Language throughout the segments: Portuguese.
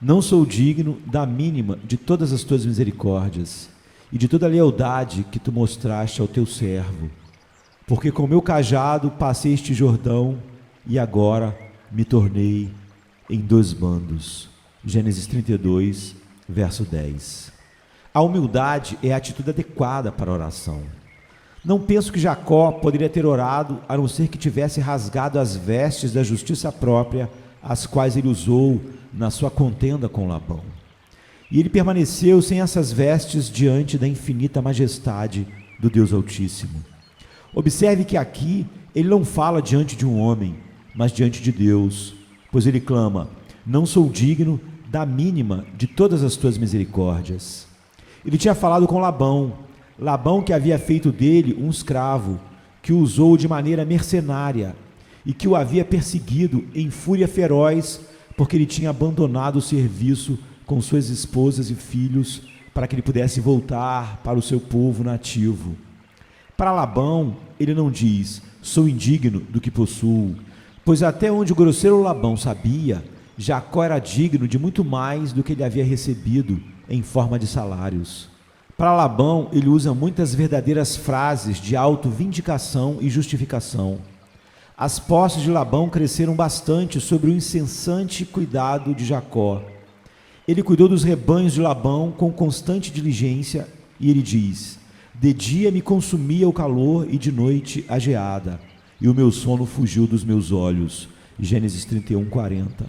Não sou digno da mínima de todas as tuas misericórdias e de toda a lealdade que tu mostraste ao teu servo, porque com meu cajado passei este Jordão e agora me tornei em dois bandos. Gênesis 32, verso 10. A humildade é a atitude adequada para a oração. Não penso que Jacó poderia ter orado a não ser que tivesse rasgado as vestes da justiça própria, as quais ele usou na sua contenda com Labão. E ele permaneceu sem essas vestes diante da infinita majestade do Deus Altíssimo. Observe que aqui ele não fala diante de um homem, mas diante de Deus, pois ele clama: não sou digno da mínima de todas as tuas misericórdias. Ele tinha falado com Labão que havia feito dele um escravo, que o usou de maneira mercenária e que o havia perseguido em fúria feroz, porque ele tinha abandonado o serviço com suas esposas e filhos para que ele pudesse voltar para o seu povo nativo. Para Labão, ele não diz: sou indigno do que possuo, pois até onde o grosseiro Labão sabia, Jacó era digno de muito mais do que ele havia recebido em forma de salários. Para Labão, ele usa muitas verdadeiras frases de autovindicação e justificação. As posses de Labão cresceram bastante sobre o incessante cuidado de Jacó. Ele cuidou dos rebanhos de Labão com constante diligência, e ele diz: de dia me consumia o calor e de noite a geada, e o meu sono fugiu dos meus olhos. Gênesis 31, 40.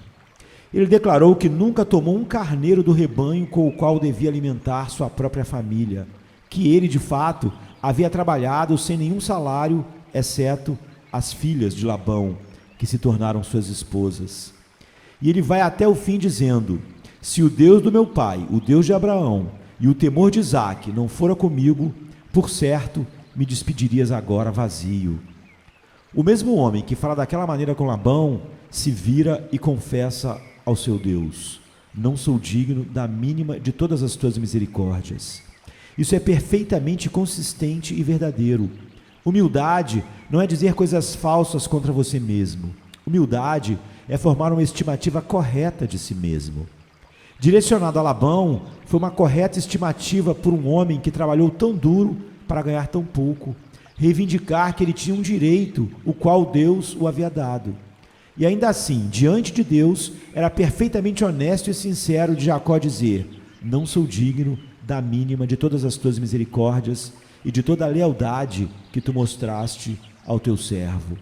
Ele declarou que nunca tomou um carneiro do rebanho com o qual devia alimentar sua própria família, que ele, de fato, havia trabalhado sem nenhum salário, exceto as filhas de Labão, que se tornaram suas esposas. E ele vai até o fim dizendo: se o Deus do meu pai, o Deus de Abraão, e o temor de Isaque não fora comigo, por certo, me despedirias agora vazio. O mesmo homem que fala daquela maneira com Labão, se vira e confessa ao seu Deus: não sou digno da mínima de todas as tuas misericórdias. Isso é perfeitamente consistente e verdadeiro. Humildade não é dizer coisas falsas contra você mesmo. Humildade é formar uma estimativa correta de si mesmo. Direcionado a Labão, foi uma correta estimativa por um homem que trabalhou tão duro para ganhar tão pouco, reivindicar que ele tinha um direito, o qual Deus o havia dado. E ainda assim, diante de Deus, era perfeitamente honesto e sincero de Jacó dizer: não sou digno da mínima de todas as tuas misericórdias e de toda a lealdade que tu mostraste ao teu servo.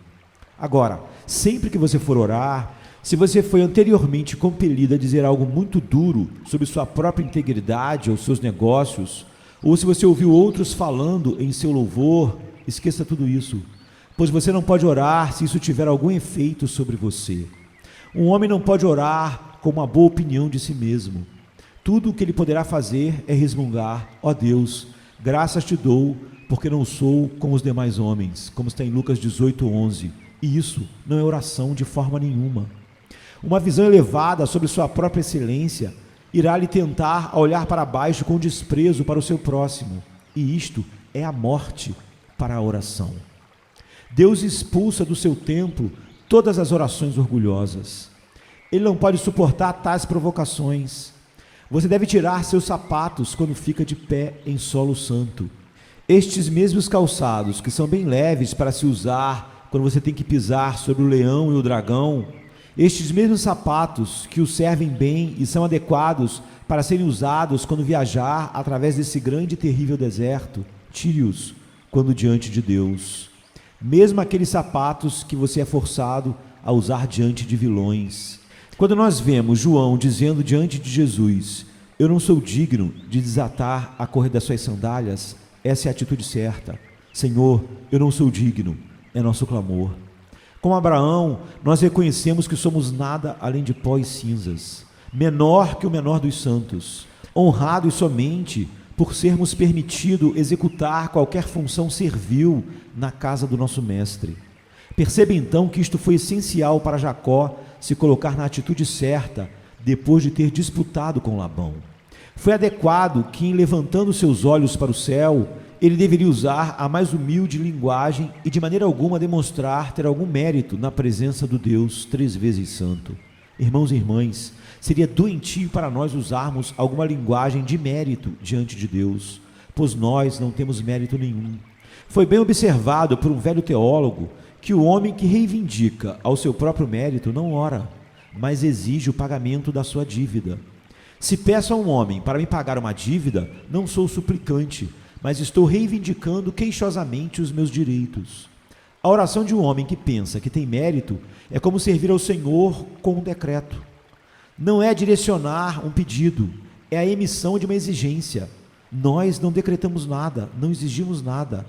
Agora, sempre que você for orar, se você foi anteriormente compelido a dizer algo muito duro sobre sua própria integridade ou seus negócios, ou se você ouviu outros falando em seu louvor, esqueça tudo isso, pois você não pode orar se isso tiver algum efeito sobre você. Um homem não pode orar com uma boa opinião de si mesmo. Tudo o que ele poderá fazer é resmungar: ó Deus, graças te dou, porque não sou como os demais homens, como está em Lucas 18:11. E isso não é oração de forma nenhuma. Uma visão elevada sobre sua própria excelência irá lhe tentar a olhar para baixo com desprezo para o seu próximo, e isto é a morte para a oração. Deus expulsa do seu templo todas as orações orgulhosas. Ele não pode suportar tais provocações. Você deve tirar seus sapatos quando fica de pé em solo santo. Estes mesmos calçados, que são bem leves para se usar quando você tem que pisar sobre o leão e o dragão, estes mesmos sapatos que o servem bem e são adequados para serem usados quando viajar através desse grande e terrível deserto, tire-os quando diante de Deus. Mesmo aqueles sapatos que você é forçado a usar diante de vilões. Quando nós vemos João dizendo diante de Jesus: eu não sou digno de desatar a correia das suas sandálias, essa é a atitude certa. Senhor, eu não sou digno, é nosso clamor. Com Abraão, nós reconhecemos que somos nada além de pó e cinzas, menor que o menor dos santos, honrados somente por sermos permitido executar qualquer função servil na casa do nosso mestre. Perceba então que isto foi essencial para Jacó se colocar na atitude certa depois de ter disputado com Labão. Foi adequado que, em levantando seus olhos para o céu, ele deveria usar a mais humilde linguagem e de maneira alguma demonstrar ter algum mérito na presença do Deus 3 vezes santo. Irmãos e irmãs, seria doentio para nós usarmos alguma linguagem de mérito diante de Deus, pois nós não temos mérito nenhum. Foi bem observado por um velho teólogo que o homem que reivindica ao seu próprio mérito não ora, mas exige o pagamento da sua dívida. Se peço a um homem para me pagar uma dívida, não sou suplicante, mas estou reivindicando queixosamente os meus direitos. A oração de um homem que pensa que tem mérito é como servir ao Senhor com um decreto. Não é direcionar um pedido, é a emissão de uma exigência. Nós não decretamos nada, não exigimos nada.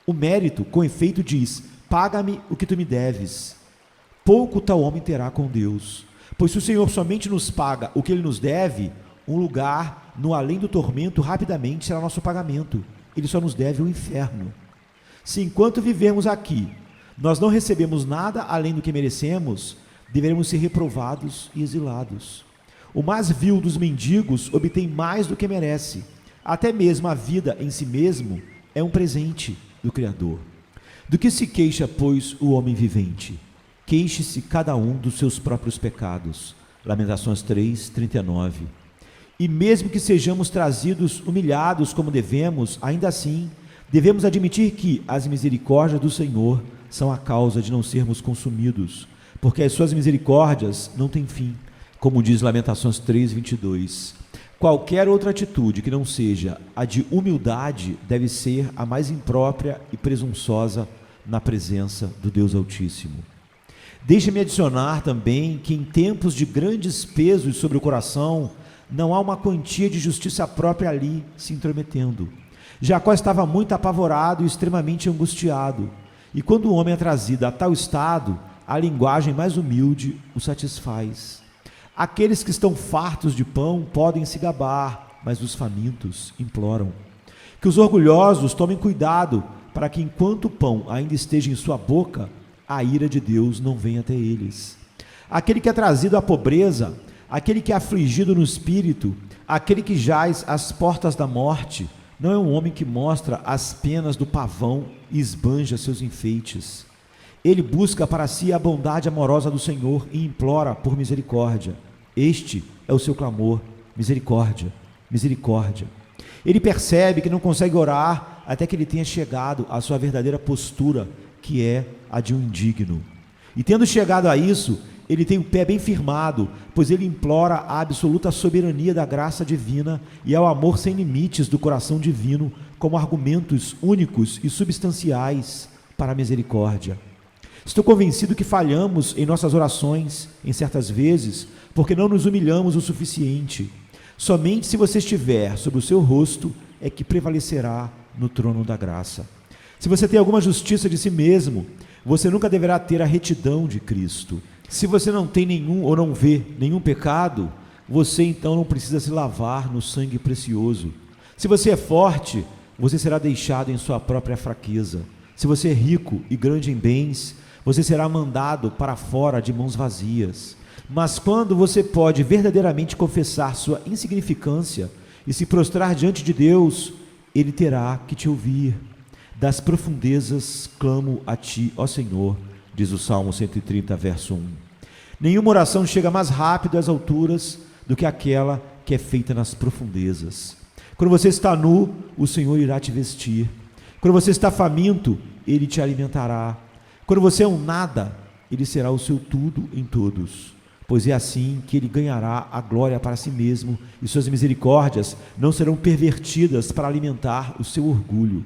O mérito, com efeito, diz: paga-me o que tu me deves. Pouco tal homem terá com Deus, pois se o Senhor somente nos paga o que Ele nos deve, um lugar no além do tormento rapidamente será nosso pagamento. Ele só nos deve o inferno. Se enquanto vivermos aqui, nós não recebemos nada além do que merecemos, deveremos ser reprovados e exilados. O mais vil dos mendigos obtém mais do que merece. Até mesmo a vida em si mesmo é um presente do Criador. Do que se queixa, pois, o homem vivente? Queixe-se cada um dos seus próprios pecados. Lamentações 3, 39. E mesmo que sejamos trazidos humilhados como devemos, ainda assim, devemos admitir que as misericórdias do Senhor são a causa de não sermos consumidos, porque as suas misericórdias não têm fim, como diz Lamentações 3, 22. Qualquer outra atitude que não seja a de humildade deve ser a mais imprópria e presunçosa na presença do Deus Altíssimo. Deixe-me adicionar também que em tempos de grandes pesos sobre o coração, não há uma quantia de justiça própria ali se intrometendo. Jacó estava muito apavorado e extremamente angustiado, e quando o homem é trazido a tal estado, a linguagem mais humilde o satisfaz. Aqueles que estão fartos de pão podem se gabar, mas os famintos imploram. Que os orgulhosos tomem cuidado, para que enquanto o pão ainda esteja em sua boca, a ira de Deus não venha até eles. Aquele que é trazido à pobreza, aquele que é afligido no espírito, aquele que jaz às portas da morte, não é um homem que mostra as penas do pavão e esbanja seus enfeites. Ele busca para si a bondade amorosa do Senhor e implora por misericórdia. Este é o seu clamor: misericórdia, misericórdia. Ele percebe que não consegue orar até que ele tenha chegado à sua verdadeira postura, que é a de um indigno. E tendo chegado a isso, ele tem o pé bem firmado, pois ele implora a absoluta soberania da graça divina e ao amor sem limites do coração divino como argumentos únicos e substanciais para a misericórdia. Estou convencido que falhamos em nossas orações, em certas vezes, porque não nos humilhamos o suficiente. Somente se você estiver sobre o seu rosto é que prevalecerá no trono da graça. Se você tem alguma justiça de si mesmo, você nunca deverá ter a retidão de Cristo. Se você não tem nenhum ou não vê nenhum pecado, você então não precisa se lavar no sangue precioso. Se você é forte, você será deixado em sua própria fraqueza. Se você é rico e grande em bens, você será mandado para fora de mãos vazias. Mas quando você pode verdadeiramente confessar sua insignificância e se prostrar diante de Deus, Ele terá que te ouvir. Das profundezas clamo a ti, ó Senhor, diz o Salmo 130, verso 1. Nenhuma oração chega mais rápido às alturas do que aquela que é feita nas profundezas. Quando você está nu, o Senhor irá te vestir. Quando você está faminto, Ele te alimentará. Quando você é um nada, Ele será o seu tudo em todos. Pois é assim que Ele ganhará a glória para si mesmo, e suas misericórdias não serão pervertidas para alimentar o seu orgulho.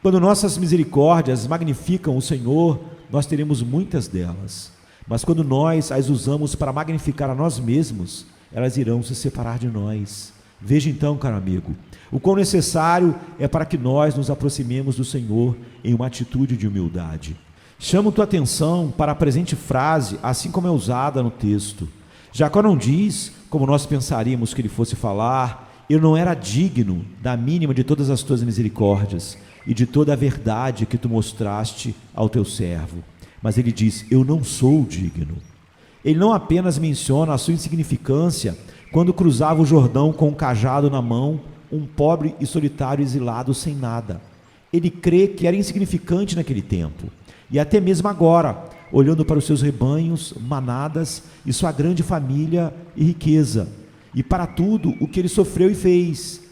Quando nossas misericórdias magnificam o Senhor, nós teremos muitas delas. Mas quando nós as usamos para magnificar a nós mesmos, elas irão se separar de nós. Veja então, caro amigo, o quão necessário é para que nós nos aproximemos do Senhor em uma atitude de humildade. Chamo tua atenção para a presente frase, assim como é usada no texto. Jacó não diz, como nós pensaríamos que ele fosse falar: eu não era digno da mínima de todas as tuas misericórdias e de toda a verdade que tu mostraste ao teu servo. Mas ele diz: eu não sou digno. Ele não apenas menciona a sua insignificância quando cruzava o Jordão com um cajado na mão, um pobre e solitário exilado sem nada. Ele crê que era insignificante naquele tempo, e até mesmo agora, olhando para os seus rebanhos, manadas e sua grande família e riqueza, e para tudo o que ele sofreu e fez.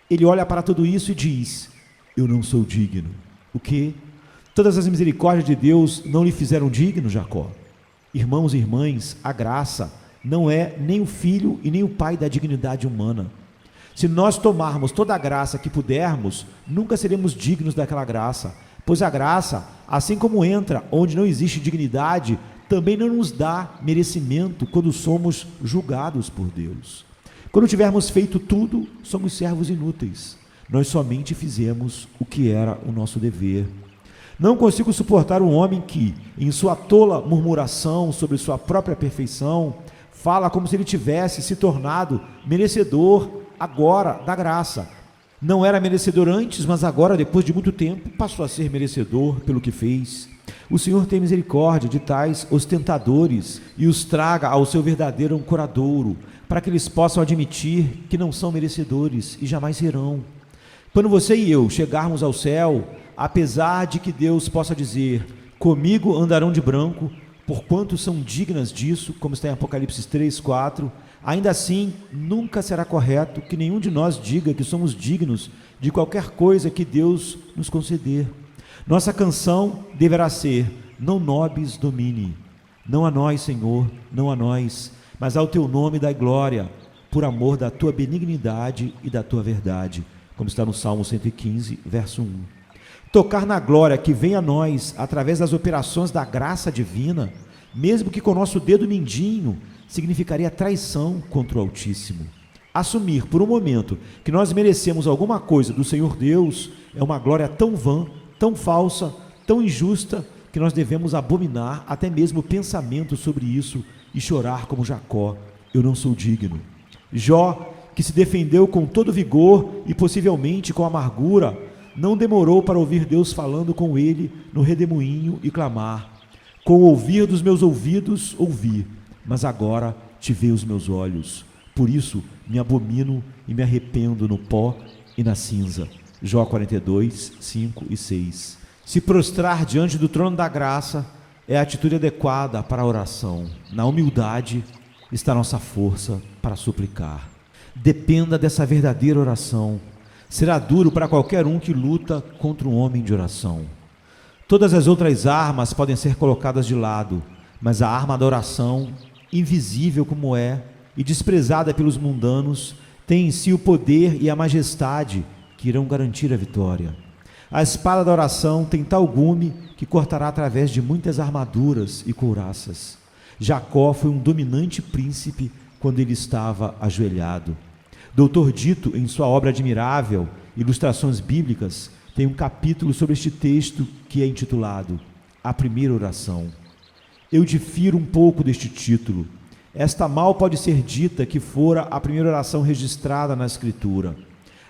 Ele olha para tudo isso e diz: eu não sou digno. O quê? Todas as misericórdias de Deus não lhe fizeram digno, Jacó? Irmãos e irmãs, a graça não é nem o filho e nem o pai da dignidade humana. Se nós tomarmos toda a graça que pudermos, nunca seremos dignos daquela graça, pois a graça, assim como entra onde não existe dignidade, também não nos dá merecimento quando somos julgados por Deus. Quando tivermos feito tudo, somos servos inúteis. Nós somente fizemos o que era o nosso dever. Não consigo suportar um homem que, em sua tola murmuração sobre sua própria perfeição, fala como se ele tivesse se tornado merecedor agora da graça. Não era merecedor antes, mas agora, depois de muito tempo, passou a ser merecedor pelo que fez. O Senhor tem misericórdia de tais ostentadores e os traga ao seu verdadeiro ancoradouro, para que eles possam admitir que não são merecedores e jamais serão. Quando você e eu chegarmos ao céu, apesar de que Deus possa dizer: comigo andarão de branco, porquanto são dignas disso, como está em Apocalipse 3, 4, ainda assim nunca será correto que nenhum de nós diga que somos dignos de qualquer coisa que Deus nos conceder. Nossa canção deverá ser: não nobis domine, não a nós, Senhor, não a nós, mas ao teu nome dai glória, por amor da tua benignidade e da tua verdade, como está no Salmo 115, verso 1. Tocar na glória que vem a nós através das operações da graça divina, mesmo que com o nosso dedo mindinho, significaria traição contra o Altíssimo. Assumir por um momento que nós merecemos alguma coisa do Senhor Deus é uma glória tão vã, tão falsa, tão injusta, que nós devemos abominar até mesmo o pensamento sobre isso e chorar como Jacó: eu não sou digno. Jó, que se defendeu com todo vigor e possivelmente com amargura, não demorou para ouvir Deus falando com ele no redemoinho e clamar: com o ouvir dos meus ouvidos ouvi, mas agora te veem os meus olhos. Por isso me abomino e me arrependo no pó e na cinza. Jó 42, 5 e 6. Se prostrar diante do trono da graça é a atitude adequada para a oração. Na humildade está nossa força para suplicar. Dependa dessa verdadeira oração. Será duro para qualquer um que luta contra um homem de oração. Todas as outras armas podem ser colocadas de lado, mas a arma da oração, invisível como é e desprezada pelos mundanos, tem em si o poder e a majestade que irão garantir a vitória. A espada da oração tem tal gume que cortará através de muitas armaduras e couraças. Jacó foi um dominante príncipe quando ele estava ajoelhado. Dr. Dito, em sua obra admirável, Ilustrações Bíblicas, tem um capítulo sobre este texto que é intitulado A Primeira Oração. Eu difiro um pouco deste título. Esta mal pode ser dita que fora a primeira oração registrada na Escritura.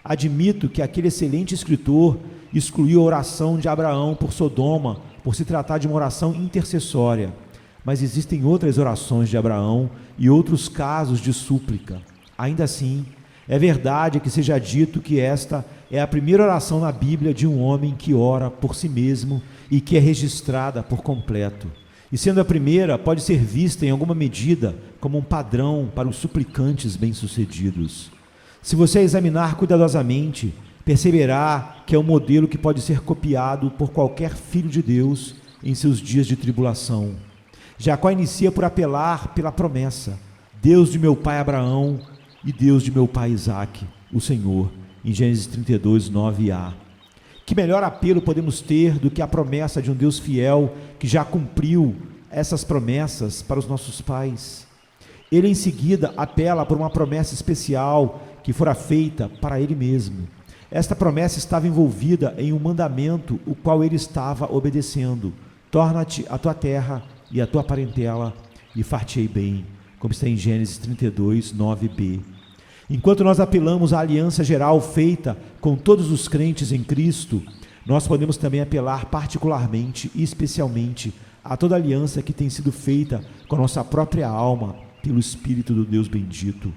Admito que aquele excelente escritor excluiu a oração de Abraão por Sodoma, por se tratar de uma oração intercessória, mas existem outras orações de Abraão e outros casos de súplica. Ainda assim, é verdade que seja dito que esta é a primeira oração na Bíblia de um homem que ora por si mesmo e que é registrada por completo. E sendo a primeira, pode ser vista em alguma medida como um padrão para os suplicantes bem-sucedidos. Se você a examinar cuidadosamente, perceberá que é um modelo que pode ser copiado por qualquer filho de Deus em seus dias de tribulação. Jacó inicia por apelar pela promessa: Deus de meu pai Abraão e Deus de meu pai Isaque, o Senhor, em Gênesis 32, 9a. Que melhor apelo podemos ter do que a promessa de um Deus fiel que já cumpriu essas promessas para os nossos pais? Ele em seguida apela por uma promessa especial que fora feita para ele mesmo. Esta promessa estava envolvida em um mandamento o qual ele estava obedecendo: torna-te a tua terra e a tua parentela e far-te-ei bem, como está em Gênesis 32, 9b. Enquanto nós apelamos à aliança geral feita com todos os crentes em Cristo, nós podemos também apelar particularmente e especialmente a toda aliança que tem sido feita com a nossa própria alma pelo Espírito do Deus bendito.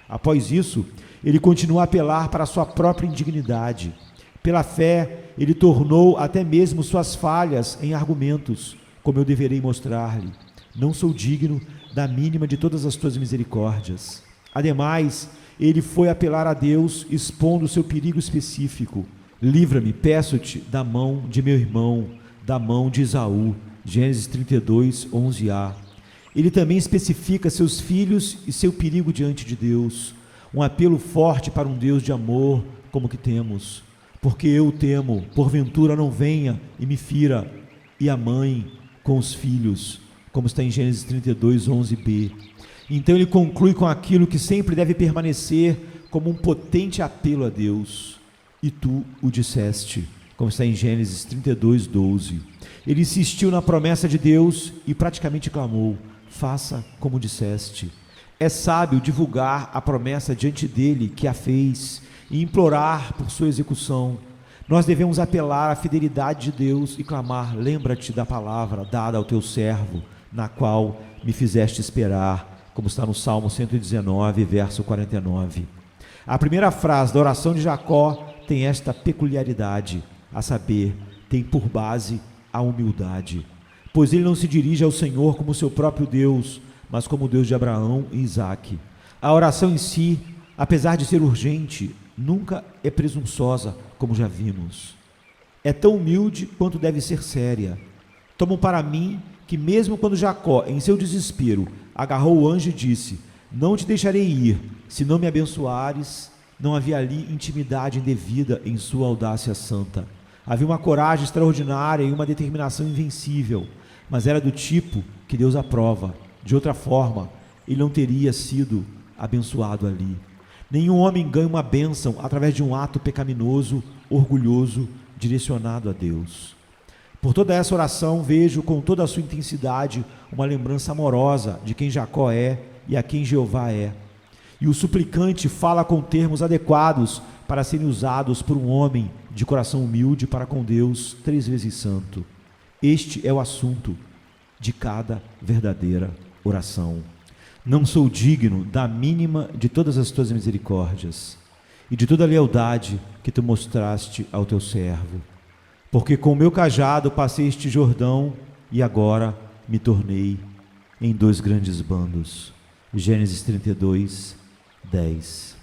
Após isso, ele continua a apelar para a sua própria indignidade. Pela fé, ele tornou até mesmo suas falhas em argumentos, como eu deverei mostrar-lhe. Não sou digno da mínima de todas as tuas misericórdias. Ademais, ele foi apelar a Deus, expondo o seu perigo específico. Livra-me, peço-te, da mão de meu irmão, da mão de Esaú. Gênesis 32, 11a. Ele também especifica seus filhos e seu perigo diante de Deus. Um apelo forte para um Deus de amor, como que temos. Porque eu temo, porventura não venha e me fira, e a mãe com os filhos, como está em Gênesis 32, 11b. Então ele conclui com aquilo que sempre deve permanecer como um potente apelo a Deus. E tu o disseste, como está em Gênesis 32, 12. Ele insistiu na promessa de Deus e praticamente clamou: faça como disseste. É sábio divulgar a promessa diante dele que a fez e implorar por sua execução. Nós devemos apelar à fidelidade de Deus e clamar: lembra-te da palavra dada ao teu servo, na qual me fizeste esperar, como está no Salmo 119, verso 49. A primeira frase da oração de Jacó tem esta peculiaridade, a saber, tem por base a humildade, pois ele não se dirige ao Senhor como seu próprio Deus, mas como o Deus de Abraão e Isaque. A oração em si, apesar de ser urgente, nunca é presunçosa, como já vimos. É tão humilde quanto deve ser séria. Tomo para mim que mesmo quando Jacó, em seu desespero, agarrou o anjo e disse: não te deixarei ir, se não me abençoares, não havia ali intimidade indevida em sua audácia santa. Havia uma coragem extraordinária e uma determinação invencível, mas era do tipo que Deus aprova. De outra forma, ele não teria sido abençoado ali. Nenhum homem ganha uma bênção através de um ato pecaminoso, orgulhoso, direcionado a Deus. Por toda essa oração, vejo com toda a sua intensidade uma lembrança amorosa de quem Jacó é e a quem Jeová é. E o suplicante fala com termos adequados para serem usados por um homem de coração humilde para com Deus, 3 vezes santo. Este é o assunto de cada verdadeira oração. Não sou digno da mínima de todas as tuas misericórdias e de toda a lealdade que tu mostraste ao teu servo, porque com o meu cajado passei este Jordão e agora me tornei em 2 grandes bandos. Gênesis 32, 10.